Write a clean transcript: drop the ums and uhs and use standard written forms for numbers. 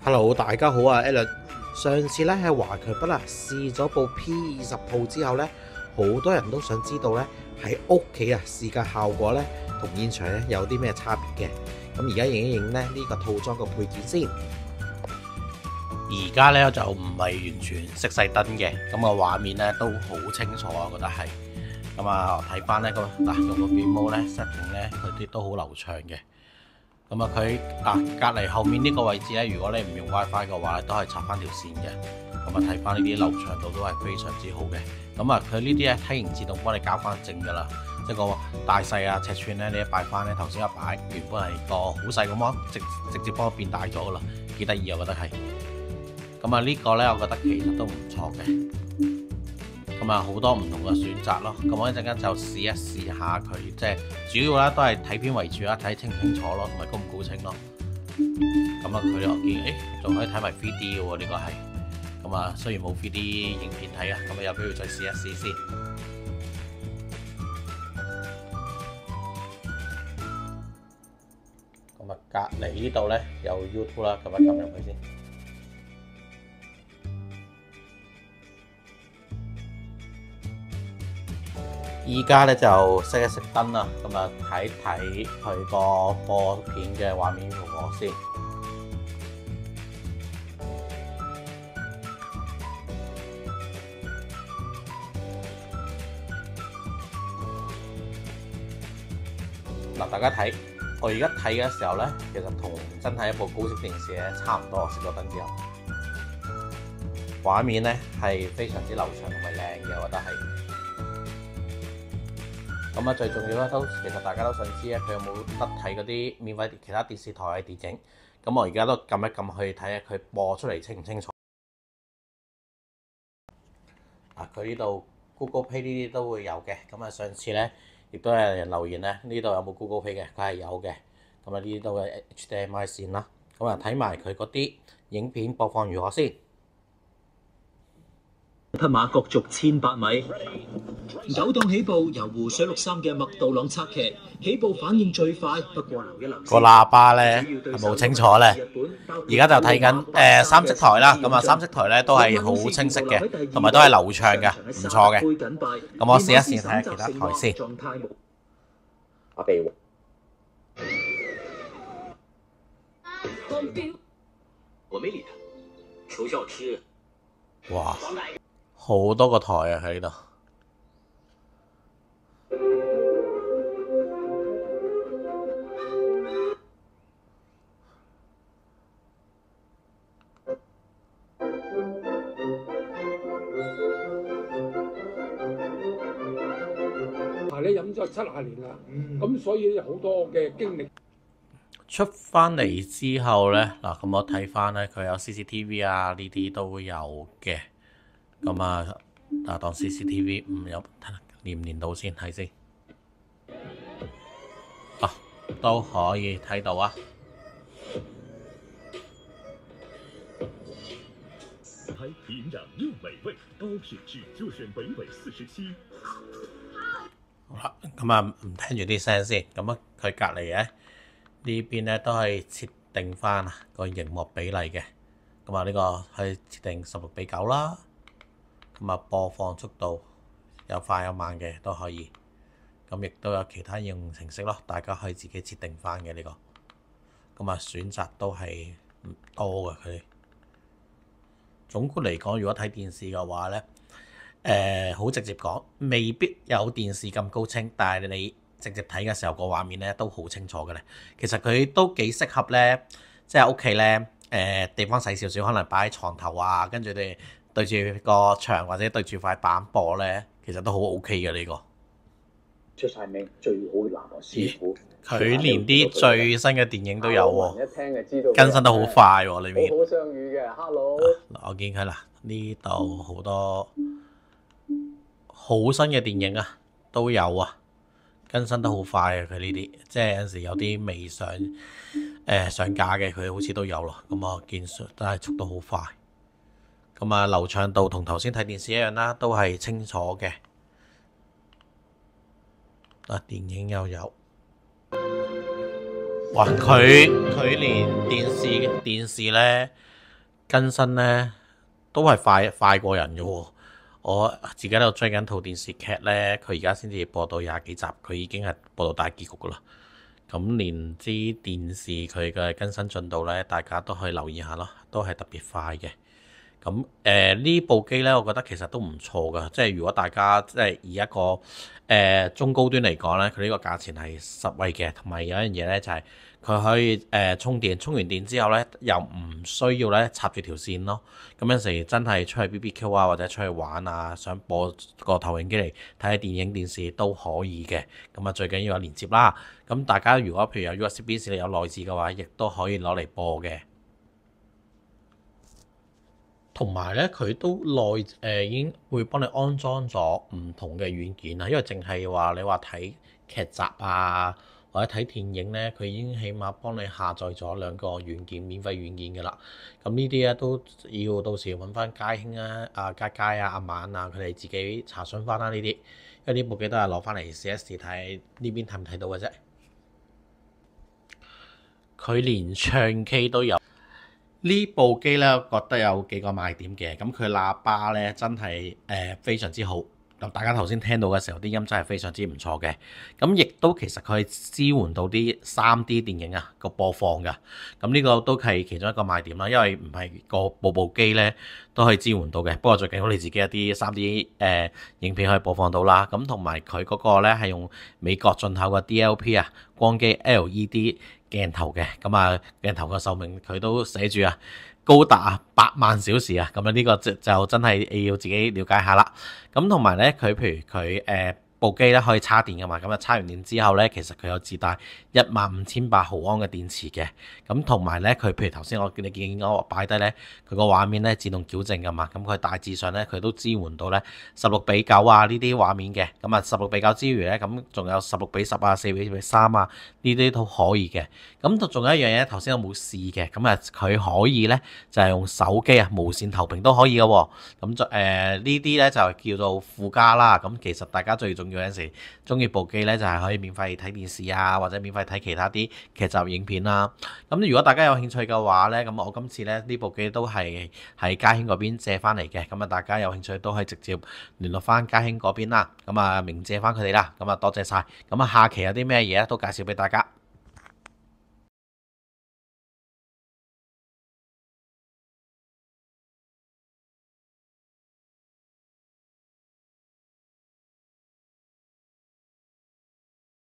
Hello，大家好啊 ，Alan。上次咧喺華強北試咗部 P20 Pro之後咧，好多人都想知道咧喺屋企試嘅效果咧同現場咧有啲咩差別嘅。咁而家影一影咧呢個套裝個配件先。而家咧就唔係完全熄晒燈嘅，咁個畫面咧都好清楚啊，我覺得係。咁啊睇翻呢個用個 remote 咧 setting 咧，佢啲都好流暢嘅。咁啊，佢隔離後面呢個位置咧，如果你唔用 WiFi 嘅話，都係插翻條線嘅。咁啊，睇翻呢啲流暢度都係非常之好嘅。咁啊，佢呢啲咧梯形自動幫你校翻正㗎啦，即係個大細啊、尺寸咧，你一擺翻咧，頭先一擺原本係個好細個芒，直接幫我變大咗㗎啦，幾得意我覺得係。咁啊，呢個咧我覺得其實都唔錯嘅。咁啊，好多唔同嘅選擇咯。咁我一陣間就試一試下佢，即係主要啦都係睇片為主啦，睇清唔清楚咯，同埋高唔高清咯。咁啊，佢我見仲可以睇埋 3D 嘅喎，呢個係。咁啊，雖然冇 3D 影片睇啊，咁啊有機會再試一試先。咁啊，隔離呢度咧有 YouTube 啦，咁啊撳入去先。依家咧就熄一熄燈啦，咁啊睇睇佢個播片嘅畫面如何先。嗱，大家睇，我而家睇嘅時候咧，其實同真係一部高色電視咧差唔多。熄咗燈之後，畫面咧係非常之流暢同埋靚嘅，我覺得係。咁啊，最重要咧其實大家都想知咧，佢有冇得睇嗰啲免費其他電視台嘅電影？咁我而家都撳一撳去睇下佢播出嚟清唔清楚。佢呢度 Google Play 呢啲都會有嘅。咁啊，上次咧亦都有人留言咧，呢度有冇 Google Play 嘅？佢係有嘅。咁啊，呢啲都係 HDMI 線啦。咁啊，睇埋佢嗰啲影片播放如何先。匹馬角逐1800米，9檔起步由湖水綠衫嘅麥道朗策騎起步反應最快，不過留一留個喇叭咧係冇清楚咧。而家就睇緊三色台啦，咁啊三色台咧都係好清晰嘅，同埋都係流暢嘅，唔錯嘅。咁我試一試睇下其他台先。阿鼻我沒理他，求笑痴。哇！好多個台啊喺度。咧飲咗70年啦，咁所以好多嘅經歷。出翻嚟之後咧，嗱咁我睇翻咧，佢有 CCTV 啊，呢啲都有嘅。咁啊，當 CCTV 唔有連唔連到先睇先。都可以睇到啊。營養又美味，高品質就選北緯47。好啦，咁啊唔聽住啲聲先。咁啊，佢隔離咧呢邊咧都係設定翻個熒幕比例嘅。咁啊，呢個係設定16:9啦。咁啊，播放速度有快有慢嘅都可以。咁亦都有其他應用程式咯，大家可以自己設定翻嘅呢個。咁啊，選擇都係唔多嘅佢。總括嚟講，如果睇電視嘅話咧，好直接講，未必有電視咁高清，但係你直接睇嘅時候個畫面咧都好清楚嘅咧。其實佢都幾適合咧，即係屋企咧地方細少少，可能擺喺床頭啊，跟住你對住個牆或者對住塊板播咧，其實都好 OK 嘅呢個。出晒名最好男嘅師傅，佢連啲最新嘅電影都有喎，一聽就知道更新得好快喎，裏面。好好相遇嘅 ，Hello。我見佢啦，呢度好多好新嘅電影啊，都有啊，更新得好快啊！佢呢啲，即係有陣時有啲未上上架嘅，佢好似都有咯。咁我見都係速度好快。咁啊，流暢度同頭先睇電視一樣啦，都係清楚嘅。電影又有，哇！佢連電視咧更新呢都係快過人嘅喎。我自己喺度追緊套電視劇呢，佢而家先至播到20幾集，佢已經係播到大結局噶啦。咁連啲電視佢嘅更新進度呢，大家都可以留意下咯，都係特別快嘅。咁呢部機呢，我覺得其實都唔錯噶，即係如果大家即係以一個中高端嚟講呢，佢呢個價錢係實惠嘅，同埋有一樣嘢呢，就係佢可以充電，充完電之後呢，又唔需要呢插住條線咯。咁有時真係出去 BBQ 啊，或者出去玩啊，想播個投影機嚟睇下電影電視都可以嘅。咁啊最緊要有連接啦。咁大家如果譬如有 USB 線有內置嘅話，亦都可以攞嚟播嘅。同埋咧，佢都已經會幫你安裝咗唔同嘅軟件啦。因為淨係話你話睇劇集啊，或者睇電影咧，佢已經起碼幫你下載咗2個軟件，免費軟件嘅啦。咁呢啲咧都要到時揾翻佳興啊、佳佳啊、阿晚啊，佢哋自己查詢翻啦呢啲。因為呢部機都係攞翻嚟試一試睇呢邊睇唔睇到嘅啫。佢連唱 K 都有。呢部機咧，我覺得有幾個賣點嘅。咁佢喇叭咧真係非常之好。咁大家頭先聽到嘅時候，啲音真係非常之唔錯嘅。咁亦都其實佢係支援到啲 3D 電影啊個播放㗎。咁呢個都係其中一個賣點啦。因為唔係部機咧都可以支援到嘅。不過最緊要你自己一啲 3D 影片可以播放到啦。咁同埋佢嗰個咧係用美國進口嘅 DLP 啊光機 LED 鏡頭嘅。咁啊鏡頭嘅壽命佢都寫住啊高達8萬小時啊。咁啊呢個就真係要自己了解下啦。咁同埋咧佢譬如佢部機咧可以插電㗎嘛。咁啊插完電之後咧，其實佢有自帶15800毫安嘅電池嘅。咁同埋咧佢譬如頭先你見我擺低咧，佢個畫面咧自動矯正㗎嘛。咁佢大致上咧佢都支援到咧16:9啊呢啲畫面嘅。咁啊16:9之餘咧，咁仲有16:10啊、4:3啊呢啲都可以嘅。咁仲有一樣嘢頭先我冇試嘅，咁啊佢可以咧就係用手機啊無線投屏都可以嘅喎。咁呢啲咧就叫做附加啦。咁其實大家最重要有陣時中意部機咧，就係可以免費睇電視啊，或者免費睇其他啲劇集影片啦。咁如果大家有興趣嘅話咧，咁我今次咧呢部機都係喺嘉興嗰邊借翻嚟嘅。咁啊大家有興趣都可以直接聯絡翻嘉興嗰邊啦。咁啊明借翻佢哋啦。咁啊多謝晒。咁啊下期有啲咩嘢都介紹俾大家。